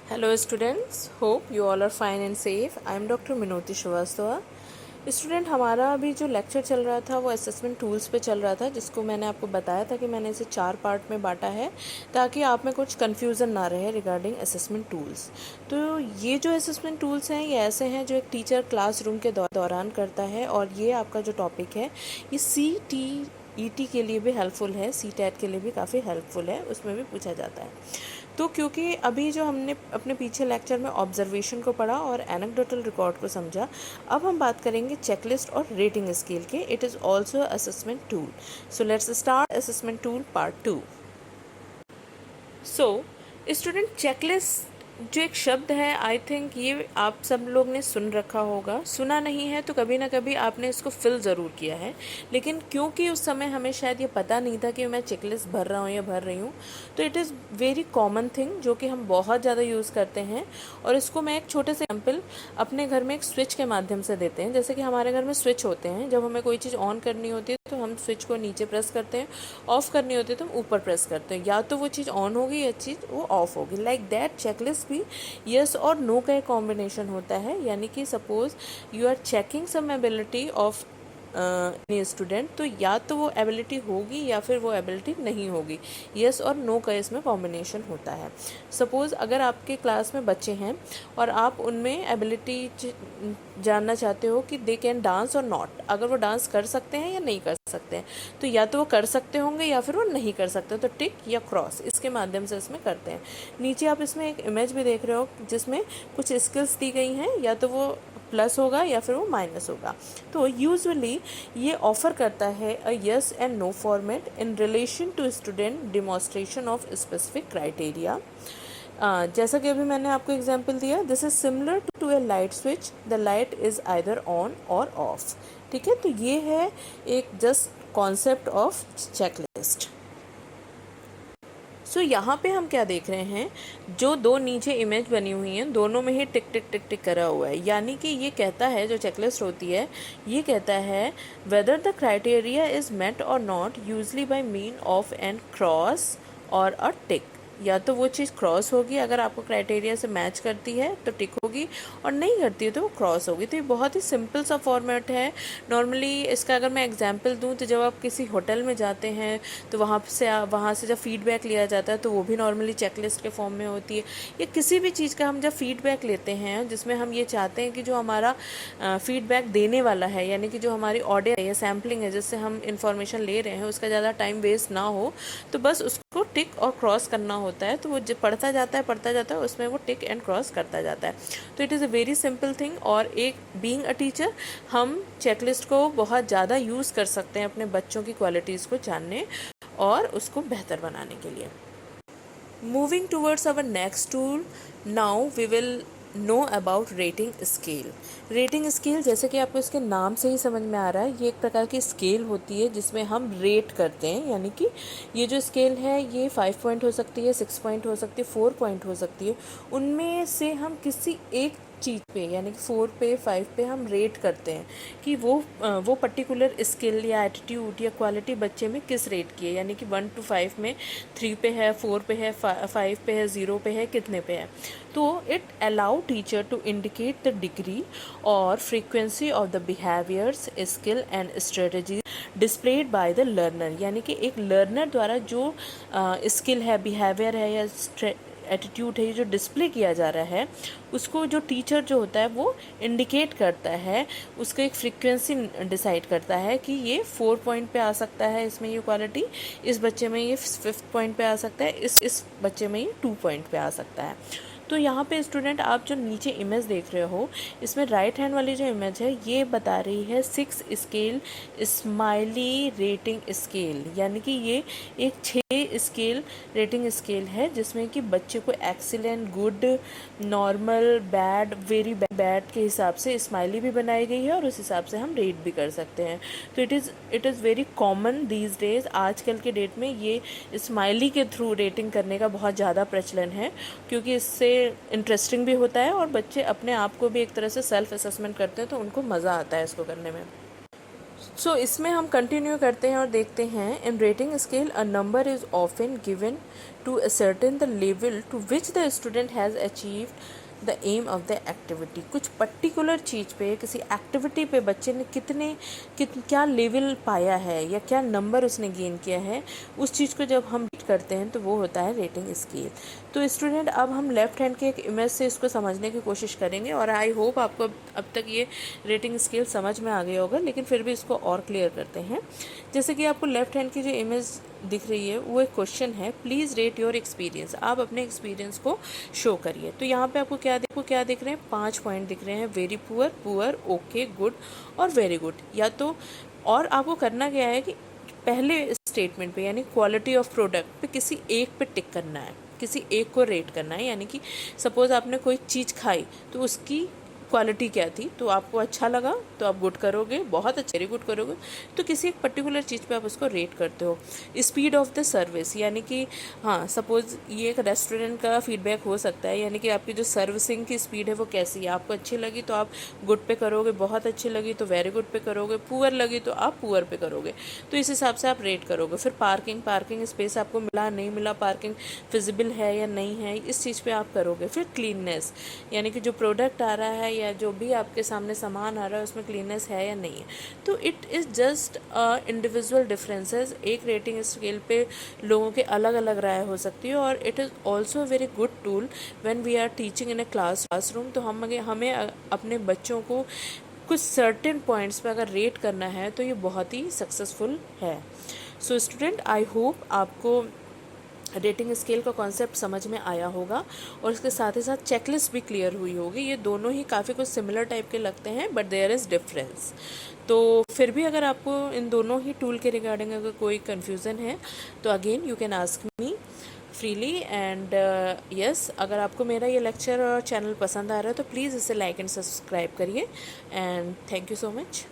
Hello students, hope you all are fine and safe. I am Dr. Minoti Shrivastava. Student हमारा अभी जो lecture चल रहा था वो असेसमेंट टूल्स पे चल रहा था, जिसको मैंने आपको बताया था कि मैंने इसे 4 पार्ट में बांटा है ताकि आप में कुछ कन्फ्यूज़न ना रहे रिगार्डिंग असेसमेंट टूल्स। तो ये जो असेसमेंट टूल्स हैं ये ऐसे हैं जो एक टीचर क्लासरूम के दौरान करता है, और ये आपका जो टॉपिक है ये CTET के लिए भी हेल्पफुल है, CTET के लिए भी काफ़ी हेल्पफुल है, उसमें भी पूछा जाता है। तो क्योंकि अभी जो हमने अपने पीछे लेक्चर में ऑब्जर्वेशन को पढ़ा और एनेक्डोटल रिकॉर्ड को समझा, अब हम बात करेंगे चेकलिस्ट और रेटिंग स्केल के। It is also assessment tool. So let's start assessment tool part 2। So student, checklist जो एक शब्द है, आई थिंक ये आप सब लोग ने सुन रखा होगा। सुना नहीं है तो कभी ना कभी आपने इसको फिल ज़रूर किया है, लेकिन क्योंकि उस समय हमें शायद ये पता नहीं था कि मैं चेकलिस्ट भर रहा हूँ या भर रही हूँ, तो it is very common thing जो कि हम बहुत ज़्यादा यूज़ करते हैं। और इसको मैं एक छोटे से एग्जाम्पल अपने घर में एक स्विच के माध्यम से देते हैं। जैसे कि हमारे घर में स्विच होते हैं, जब हमें कोई चीज़ ऑन करनी होती है तो हम स्विच को नीचे प्रेस करते हैं, ऑफ़ करनी होती है तो हम ऊपर प्रेस करते हैं, या तो वो चीज़ ऑन होगी या चीज़ वो ऑफ होगी। लाइक दैट चेकलिस्ट भी यस और नो का एक कॉम्बिनेशन होता है। यानी कि suppose you are checking some ability of any student, तो या तो वो एबिलिटी होगी या फिर वो एबिलिटी नहीं होगी। यस और नो का इसमें कॉम्बिनेशन होता है। सपोज़ अगर आपके क्लास में बच्चे हैं और आप उनमें एबिलिटी जानना चाहते हो कि दे कैन डांस और नॉट, अगर वो डांस कर सकते हैं या नहीं कर सकते हैं, तो या तो वो कर सकते होंगे या फिर वो नहीं कर सकते, तो टिक या क्रॉस इसके माध्यम से इसमें करते हैं। नीचे आप इसमें एक इमेज भी देख रहे हो जिसमें कुछ स्किल्स दी गई हैं, या तो वो प्लस होगा या फिर वो माइनस होगा। तो यूजुअली ये ऑफर करता है a yes and no format in relation to student demonstration of specific criteria. जैसा कि अभी मैंने आपको एग्जांपल दिया, this is similar to a light switch, the light is either on or off. ठीक है, तो ये है एक just concept of checklist. So यहाँ पे हम क्या देख रहे हैं, जो दो नीचे इमेज बनी हुई हैं दोनों में ही टिक टिक टिक टिक करा हुआ है। यानी कि ये कहता है, जो चेकलिस्ट होती है ये कहता है whether the criteria is met or not, usually by mean of an cross or a टिक। या तो वो चीज़ क्रॉस होगी, अगर आपको क्राइटेरिया से मैच करती है तो टिक होगी, और नहीं करती है तो वो क्रॉस होगी। तो ये बहुत ही सिंपल सा फॉर्मेट है। नॉर्मली इसका अगर मैं एग्जांपल दूं तो जब आप किसी होटल में जाते हैं तो वहाँ से जब फीडबैक लिया जाता है तो वो भी नॉर्मली चेकलिस्ट के फॉर्म में होती है। या किसी भी चीज़ का हम जब फीडबैक लेते हैं जिसमें हम ये चाहते हैं कि जो हमारा फीडबैक देने वाला है, यानी कि जो हमारी ऑडियो है या सैम्पलिंग है जिससे हम इंफॉर्मेशन ले रहे हैं, उसका ज़्यादा टाइम वेस्ट ना हो, तो बस उसको टिक और क्रॉस करना होता है। तो वो जो पढ़ता जाता है उसमें वो टिक एंड क्रॉस करता जाता है। तो it is a very simple thing. और एक बीइंग अ टीचर हम चेकलिस्ट को बहुत ज़्यादा यूज़ कर सकते हैं अपने बच्चों की क्वालिटीज़ को जानने और उसको बेहतर बनाने के लिए। Moving towards our next tool, now we will know about rating scale. Rating scale, जैसे कि आपको इसके नाम से ही समझ में आ रहा है, ये एक प्रकार की स्केल होती है जिसमें हम रेट करते हैं। यानी कि ये जो स्केल है ये 5 पॉइंट हो सकती है, 6 पॉइंट हो सकती है, 4 पॉइंट हो सकती है। उनमें से हम किसी एक चीज़ पे, यानी कि 4 पे 5 पे हम रेट करते हैं कि वो पर्टिकुलर स्किल या एटीट्यूड या क्वालिटी बच्चे में किस रेट की है। यानी कि 1 to 5 में 3 पे है, 4 पे है, 5 पे है, 0 पे है, कितने पे है। तो it allow teacher to indicate the degree or frequency of the behaviours, skill and strategy displayed by the learner. यानी कि एक लर्नर द्वारा जो स्किल है, बिहेवियर है या एटीट्यूड है जो डिस्प्ले किया जा रहा है, उसको जो टीचर जो होता है वो इंडिकेट करता है, उसका एक फ्रीक्वेंसी डिसाइड करता है कि ये 4 पॉइंट पे आ सकता है, इसमें ये क्वालिटी, इस बच्चे में ये 5th पॉइंट पे आ सकता है, इस बच्चे में ये 2 पॉइंट पे आ सकता है। तो यहाँ पे स्टूडेंट आप जो नीचे इमेज देख रहे हो, इसमें राइट हैंड वाली जो इमेज है ये बता रही है 6 स्केल स्माइली रेटिंग स्केल। यानी कि ये एक 6 स्केल रेटिंग स्केल है जिसमें कि बच्चे को excellent, good, normal, bad, very bad के हिसाब से स्माइली भी बनाई गई है और उस हिसाब से हम रेट भी कर सकते हैं। तो it is very common these days. आजकल के डेट में ये स्माइली के थ्रू रेटिंग करने का बहुत ज़्यादा प्रचलन है, क्योंकि इससे इंटरेस्टिंग भी होता है और बच्चे अपने आप को भी एक तरह से सेल्फ असेसमेंट करते हैं, तो उनको मज़ा आता है इसको करने में। सो इसमें हम कंटिन्यू करते हैं और देखते हैं in rating scale a number is often given to ascertain the level to which the student has achieved the aim of the activity. कुछ पर्टिकुलर चीज़ पे, किसी एक्टिविटी पे बच्चे ने क्या लेवल पाया है या क्या नंबर उसने गेन किया है, उस चीज़ को जब हम रेट करते हैं तो वो होता है रेटिंग स्केल। तो स्टूडेंट अब हम लेफ्ट हैंड के एक इमेज से इसको समझने की कोशिश करेंगे और आई होप आपको अब तक ये रेटिंग स्केल समझ में आ गया होगा, लेकिन फिर भी इसको और क्लियर करते हैं। जैसे कि आपको लेफ्ट हैंड की जो इमेज दिख रही है वो एक क्वेश्चन है, प्लीज़ रेट योर एक्सपीरियंस। आप अपने एक्सपीरियंस को शो करिए। तो यहाँ पे आपको क्या दिख रहे हैं, 5 पॉइंट दिख रहे हैं, very poor, poor, okay, good और वेरी गुड। या तो और आपको करना क्या है कि पहले स्टेटमेंट पे यानी क्वालिटी ऑफ प्रोडक्ट पे किसी एक पे टिक करना है, किसी एक को रेट करना है। यानी कि सपोज़ आपने कोई चीज़ खाई तो उसकी क्वालिटी क्या थी, तो आपको अच्छा लगा तो आप गुड करोगे, बहुत अच्छे वेरी गुड करोगे। तो किसी एक पर्टिकुलर चीज़ पे आप उसको रेट करते हो। स्पीड ऑफ द सर्विस यानी कि हाँ सपोज़ ये एक रेस्टोरेंट का फीडबैक हो सकता है, यानी कि आपकी जो सर्विसिंग की स्पीड है वो कैसी है, आपको अच्छी लगी तो आप गुड पे करोगे, बहुत अच्छी लगी तो वेरी गुड पे करोगे, पुअर लगी तो आप पुअर पे करोगे। तो इस हिसाब से आप रेट करोगे। फिर पार्किंग स्पेस आपको मिला नहीं मिला, पार्किंग फिजिबल है या नहीं है, इस चीज़ पे आप करोगे। फिर क्लीननेस यानी कि जो प्रोडक्ट आ रहा है या जो भी आपके सामने सामान आ रहा है उसमें क्लीननेस है या नहीं है। तो it is just individual differences. एक रेटिंग स्केल पे लोगों के अलग अलग राय हो सकती है और it is also very good tool when we are teaching in a classroom. तो हमें अपने बच्चों को कुछ सर्टेन पॉइंट्स पे अगर रेट करना है तो ये बहुत ही सक्सेसफुल है। सो स्टूडेंट, आई होप आपको रेटिंग स्केल का कॉन्सेप्ट समझ में आया होगा और इसके साथ ही साथ चेकलिस्ट भी क्लियर हुई होगी। ये दोनों ही काफ़ी कुछ सिमिलर टाइप के लगते हैं बट देयर इज़ डिफरेंस। तो फिर भी अगर आपको इन दोनों ही टूल के रिगार्डिंग अगर कोई कन्फ्यूज़न है तो again you can ask me freely. And yes, अगर आपको मेरा ये लेक्चर और चैनल पसंद आ रहा है तो प्लीज़ इसे लाइक एंड सब्सक्राइब करिए। And thank you so much.